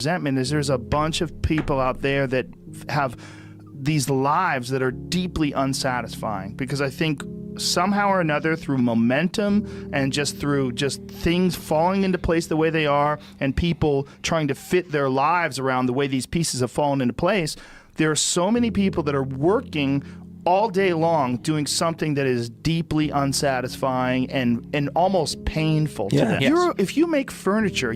resentment is there's a bunch of people out there that have these lives that are deeply unsatisfying, because I think somehow or another, through momentum and just through just things falling into place the way they are, and people trying to fit their lives around the way these pieces have fallen into place, there are so many people that are working all day long doing something that is deeply unsatisfying and almost painful to them. Yes. If you make furniture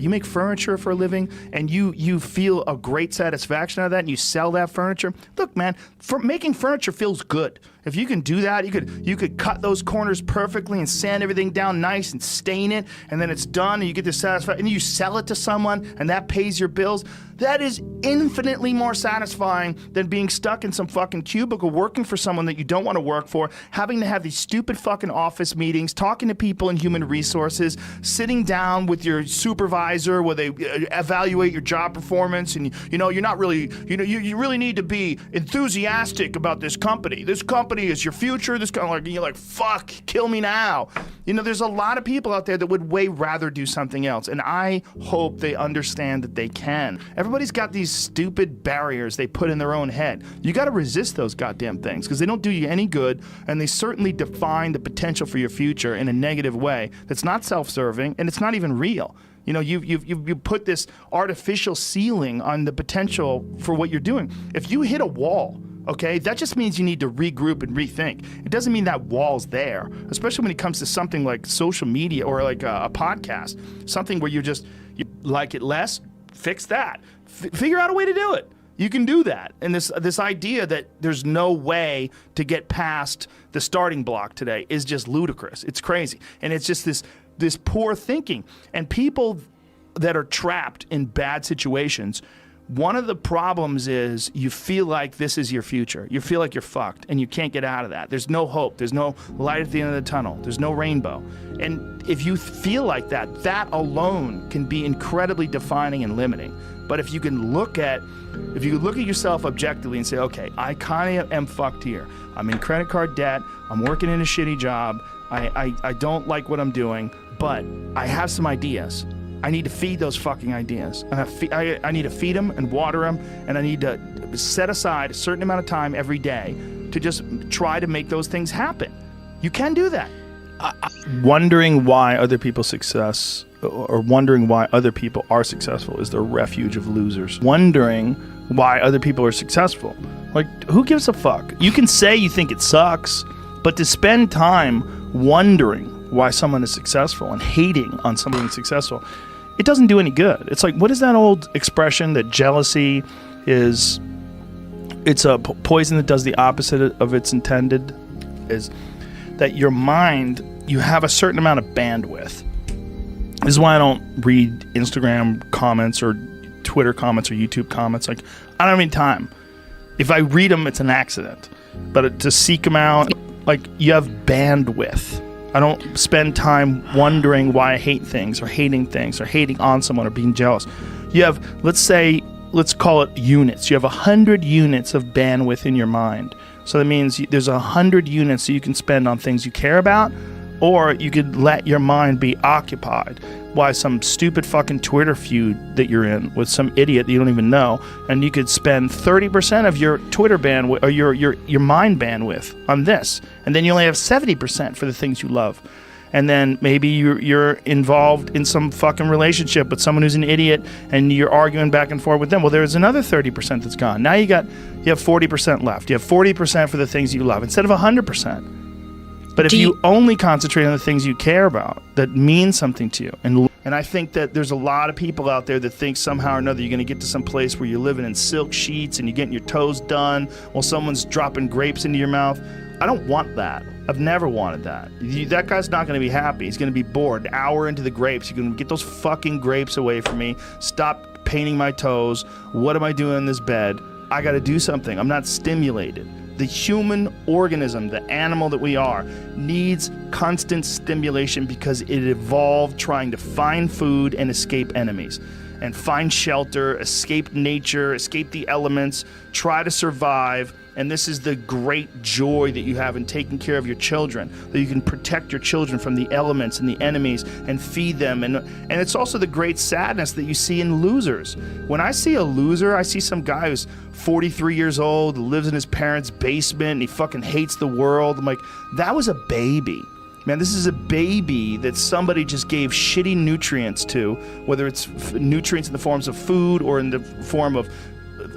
for a living, and you feel a great satisfaction out of that, and you sell that furniture, look, man, making furniture feels good. If you can do that, you could cut those corners perfectly and sand everything down nice and stain it, and then it's done, and you get this satisfaction, and you sell it to someone, and that pays your bills. That is infinitely more satisfying than being stuck in some fucking cubicle working for someone that you don't want to work for, having to have these stupid fucking office meetings, talking to people in human resources, sitting down with your supervisor where they evaluate your job performance, and you're not really, you really need to be enthusiastic about this company. This company is your future. This kind of you're like, fuck, kill me now. There's a lot of people out there that would way rather do something else, and I hope they understand that they can. Everybody's got these stupid barriers they put in their own head. You got to resist those goddamn things, because they don't do you any good, and they certainly define the potential for your future in a negative way that's not self-serving, and it's not even real. You put this artificial ceiling on the potential for what you're doing. If you hit a wall, okay, that just means you need to regroup and rethink. It doesn't mean that wall's there, especially when it comes to something like social media or like a podcast, something where you like it less, fix that. Figure out a way to do it. You can do that. And this idea that there's no way to get past the starting block today is just ludicrous. It's crazy. And it's just this poor thinking. And people that are trapped in bad situations, one of the problems is you feel like this is your future. You feel like you're fucked and you can't get out of that. There's no hope. There's no light at the end of the tunnel. There's no rainbow. And if you feel like that, that alone can be incredibly defining and limiting. But if you look at yourself objectively and say, okay, I kind of am fucked here. I'm in credit card debt. I'm working in a shitty job. I don't like what I'm doing, but I have some ideas. I need to feed those fucking ideas. I need to feed them and water them, and I need to set aside a certain amount of time every day to just try to make those things happen. You can do that. Wondering why other people's success, or wondering why other people are successful, is the refuge of losers. Wondering why other people are successful. Like, who gives a fuck? You can say you think it sucks, but to spend time wondering why someone is successful and hating on someone being successful, it doesn't do any good. It's like, what is that old expression that jealousy is, it's a poison that does the opposite of its intended? Is that your mind, you have a certain amount of bandwidth. This is why I don't read Instagram comments or Twitter comments or YouTube comments. Like, I don't have any time. If I read them, it's an accident. But to seek them out, like, you have bandwidth. I don't spend time wondering why I hate things or hating on someone or being jealous. You have, let's call it units. You have 100 units of bandwidth in your mind. So that means there's 100 units that you can spend on things you care about, or you could let your mind be occupied by some stupid fucking Twitter feud that you're in with some idiot that you don't even know, and you could spend 30% of your Twitter bandwidth or your mind bandwidth on this, and then you only have 70% for the things you love. And then maybe you're involved in some fucking relationship with someone who's an idiot, and you're arguing back and forth with them. Well, there's another 30% that's gone. Now you have 40% left. You have 40% for the things you love instead of 100%. But if you only concentrate on the things you care about that mean something to you, and I think that there's a lot of people out there that think somehow or another you're going to get to some place where you're living in silk sheets and you're getting your toes done while someone's dropping grapes into your mouth. I don't want that. I've never wanted that. That guy's not going to be happy. He's going to be bored. An hour into the grapes, you're going to get those fucking grapes away from me. Stop painting my toes. What am I doing in this bed? I got to do something. I'm not stimulated. The human organism, the animal that we are, needs constant stimulation because it evolved trying to find food and escape enemies, and find shelter, escape nature, escape the elements, try to survive, And this is the great joy that you have in taking care of your children, that you can protect your children from the elements and the enemies and feed them. And it's also the great sadness that you see in losers. When I see a loser, I see some guy who's 43 years old, lives in his parents' basement, and he fucking hates the world. I'm like, that was a baby. Man, this is a baby that somebody just gave shitty nutrients to, whether it's nutrients in the forms of food or in the form of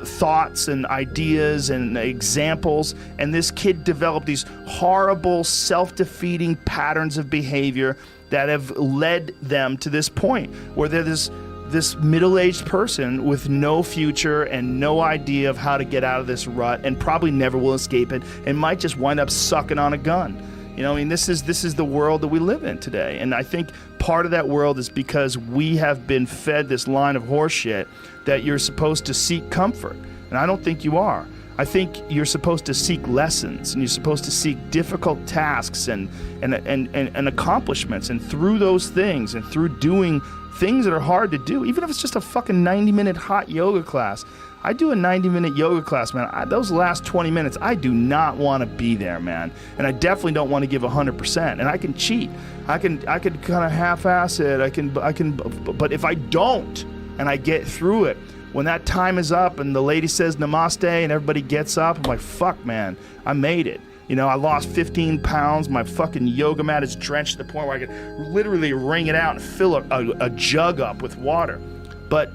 thoughts and ideas and examples, and this kid developed these horrible self-defeating patterns of behavior that have led them to this point where they're this middle-aged person with no future and no idea of how to get out of this rut, and probably never will escape it, and might just wind up sucking on a gun. You know, I mean, this is the world that we live in today. And I think part of that world is because we have been fed this line of horseshit that you're supposed to seek comfort. And I don't think you are. I think you're supposed to seek lessons, and you're supposed to seek difficult tasks and accomplishments. And through those things, and through doing things that are hard to do, even if it's just a fucking 90-minute hot yoga class. I do a 90-minute yoga class, man. Those last 20 minutes, I do not want to be there, man. And I definitely don't want to give 100%. And I can cheat. I can kind of half-ass it. But if I don't, and I get through it, when that time is up and the lady says namaste and everybody gets up, I'm like, fuck, man, I made it. You know, I lost 15 pounds. My fucking yoga mat is drenched to the point where I could literally wring it out and fill a jug up with water. But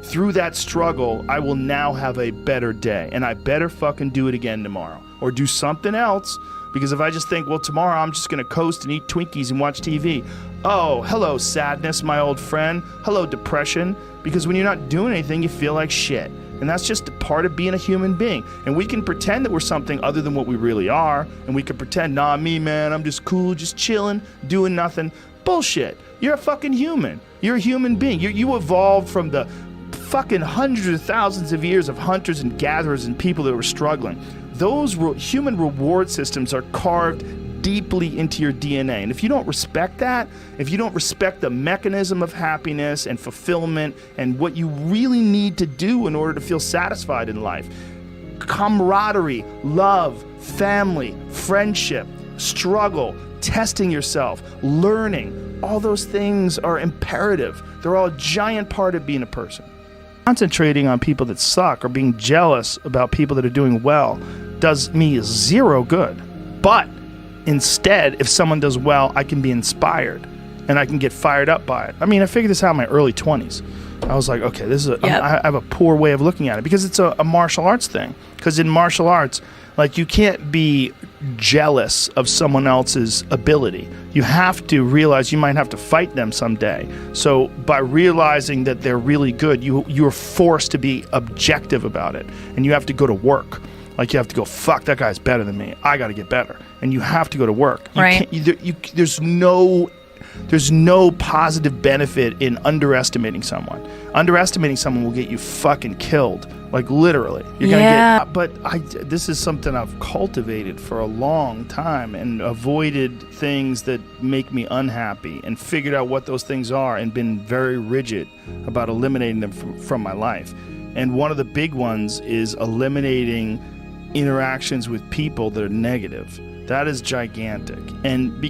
through that struggle, I will now have a better day, and I better fucking do it again tomorrow or do something else, because if I just think, well, tomorrow I'm just going to coast and eat Twinkies and watch TV. Oh, hello, sadness, my old friend. Hello, depression. Because when you're not doing anything, you feel like shit. And that's just a part of being a human being. And we can pretend that we're something other than what we really are, and we can pretend, nah, me, man, I'm just cool, just chilling, doing nothing. Bullshit. You're a fucking human. You're a human being. You evolved from the fucking hundreds of thousands of years of hunters and gatherers and people that were struggling. Those human reward systems are carved deeply into your DNA. And if you don't respect that, if you don't respect the mechanism of happiness and fulfillment and what you really need to do in order to feel satisfied in life, camaraderie, love, family, friendship, struggle, testing yourself, learning, all those things are imperative. They're all a giant part of being a person. Concentrating on people that suck or being jealous about people that are doing well does me zero good. But instead, if someone does well, I can be inspired and I can get fired up by it. I mean, I figured this out in my early 20s. I was like, okay, this is I have a poor way of looking at it, because it's a martial arts thing. Because in martial arts, like, you can't be jealous of someone else's ability. You have to realize you might have to fight them someday. So by realizing that they're really good, you're forced to be objective about it. And you have to go to work. Like, you have to go, fuck, that guy's better than me. I got to get better. And you have to go to work. Right. There's no positive benefit in underestimating someone. Underestimating someone will get you fucking killed. Like, literally. You're gonna get. But this is something I've cultivated for a long time and avoided things that make me unhappy and figured out what those things are and been very rigid about eliminating them from my life. And one of the big ones is eliminating interactions with people that are negative. That is gigantic. And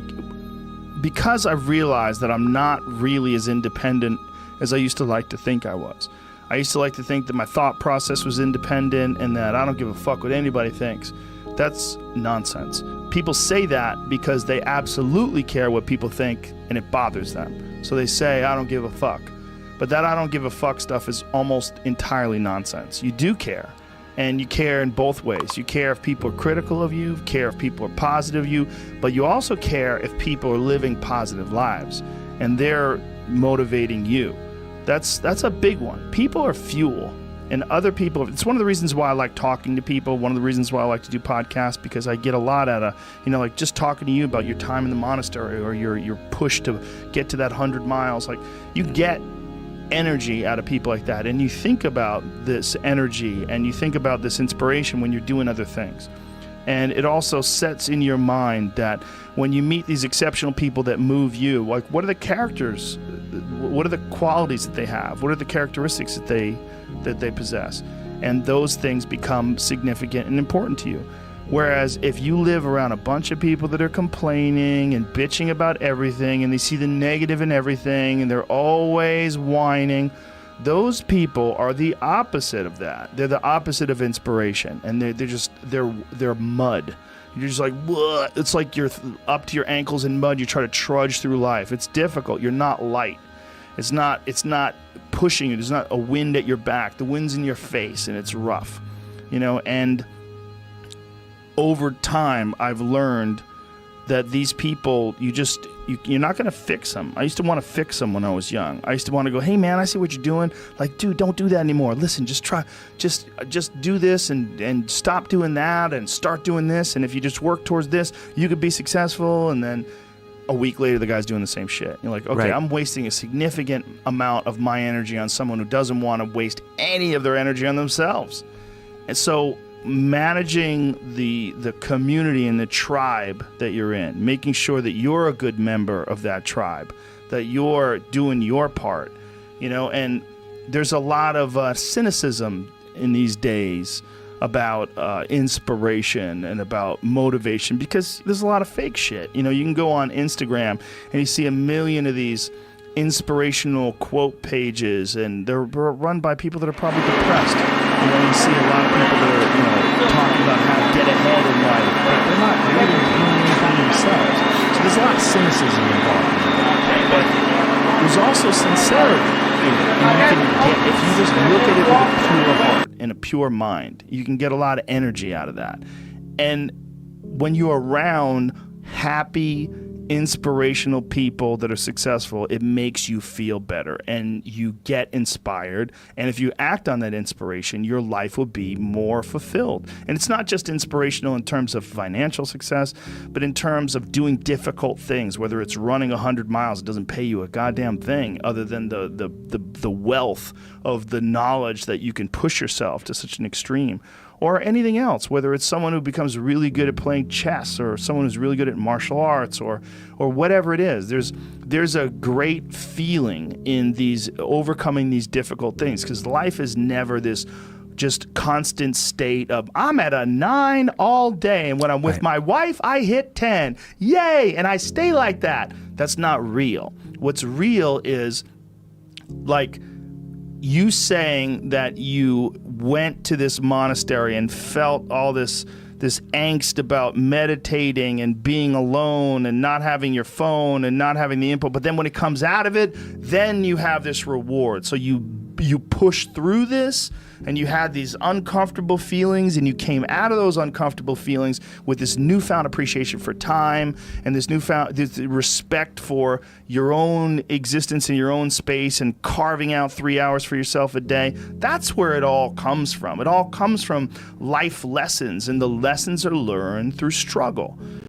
because I've realized that I'm not really as independent as I used to like to think I was. I used to like to think that my thought process was independent and that I don't give a fuck what anybody thinks. That's nonsense. People say that because they absolutely care what people think and it bothers them. So they say, I don't give a fuck. But that I don't give a fuck stuff is almost entirely nonsense. You do care. And you care in both ways. You care if people are critical of you, care if people are positive of you, but you also care if people are living positive lives and they're motivating you. That's a big one. People are fuel, and other people, it's one of the reasons why I like talking to people, one of the reasons why I like to do podcasts, because I get a lot out of, like just talking to you about your time in the monastery or your push to get to that 100 miles. Like, you get energy out of people like that, and you think about this energy and you think about this inspiration when you're doing other things. And it also sets in your mind that when you meet these exceptional people that move you, like, what are the characters, what are the qualities that they have, what are the characteristics that they possess, and those things become significant and important to you. Whereas if you live around a bunch of people that are complaining and bitching about everything, and they see the negative in everything, and they're always whining, those people are the opposite of that. They're the opposite of inspiration, and they're mud. You're just like, what? It's like you're up to your ankles in mud. You try to trudge through life. It's difficult. You're not light. It's not pushing you. There's not a wind at your back. The wind's in your face, and it's rough, and over time, I've learned that these people, you're not going to fix them. I used to want to fix them when I was young. I used to want to go, hey man, I see what you're doing. Like, dude, don't do that anymore. Listen, just do this and stop doing that and start doing this. And if you just work towards this, you could be successful. And then a week later, the guy's doing the same shit. You're like, okay, right. I'm wasting a significant amount of my energy on someone who doesn't want to waste any of their energy on themselves. And so managing the community and the tribe that you're in, making sure that you're a good member of that tribe, that you're doing your part, and there's a lot of cynicism in these days about inspiration and about motivation, because there's a lot of fake shit. You can go on Instagram and you see a million of these inspirational quote pages, and they're run by people that are probably depressed. You see a lot of people that are, talking about how to get ahead in life, but they're not really doing anything themselves. So there's a lot of cynicism involved in it. But there's also sincerity in it. And you can get, if you just look at it with a pure heart and a pure mind, you can get a lot of energy out of that. And when you're around happy, inspirational people that are successful, it makes you feel better and you get inspired. And if you act on that inspiration, your life will be more fulfilled. And it's not just inspirational in terms of financial success, but in terms of doing difficult things, whether it's running 100 miles. It doesn't pay you a goddamn thing other than the wealth of the knowledge that you can push yourself to such an extreme. Or anything else, whether it's someone who becomes really good at playing chess, or someone who's really good at martial arts, or whatever it is. There's a great feeling in these overcoming these difficult things, because life is never this just constant state of I'm at a 9 all day, and when I'm with my wife, I hit 10. Yay! And I stay like that. That's not real. What's real is like you saying that you went to this monastery and felt all this angst about meditating and being alone and not having your phone and not having the input, but then when it comes out of it, then you have this reward. So you push through this, and you had these uncomfortable feelings, and you came out of those uncomfortable feelings with this newfound appreciation for time and this newfound respect for your own existence in your own space, and carving out 3 hours for yourself a day. That's where it all comes from. It all comes from life lessons, and the lessons are learned through struggle.